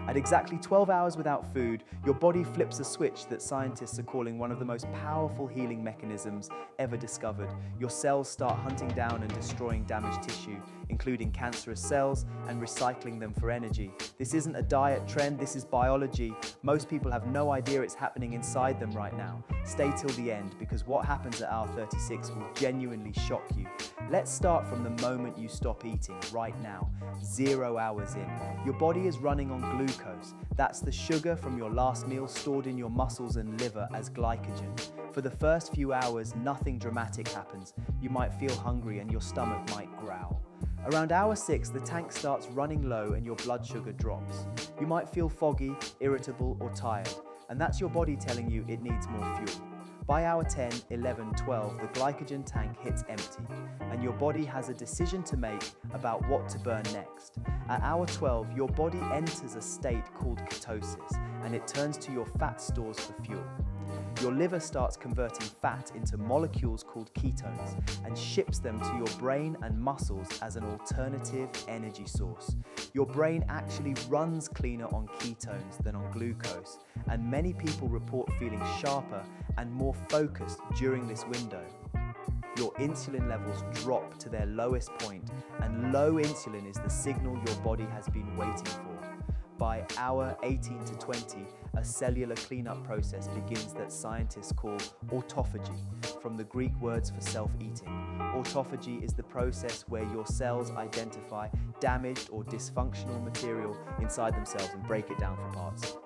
At exactly 12 hours without food, your body flips a switch that scientists are calling one of the most powerful healing mechanisms ever discovered. Your cells start hunting down and destroying damaged tissue, including cancerous cells, and recycling them for energy. This isn't a diet trend, this is biology. Most people have no idea it's happening inside them right now. Stay till the end, because what happens at hour 36 will genuinely shock you. Let's start from the moment you stop eating, right now, 0 hours in. Your body is running on glucose. That's the sugar from your last meal stored in your muscles and liver as glycogen. For the first few hours, nothing dramatic happens. You might feel hungry and your stomach might growl. Around hour 6, the tank starts running low and your blood sugar drops. You might feel foggy, irritable, or tired, and that's your body telling you it needs more fuel. By hour 10, 11, 12, the glycogen tank hits empty, and your body has a decision to make about what to burn next. At hour 12, your body enters a state called ketosis, and it turns to your fat stores for fuel. Your liver starts converting fat into molecules called ketones and ships them to your brain and muscles as an alternative energy source. Your brain actually runs cleaner on ketones than on glucose, and many people report feeling sharper and more focused during this window. Your insulin levels drop to their lowest point, and low insulin is the signal your body has been waiting for. By hour 18 to 20, a cellular cleanup process begins that scientists call autophagy, from the Greek words for self-eating. Autophagy is the process where your cells identify damaged or dysfunctional material inside themselves and break it down for parts.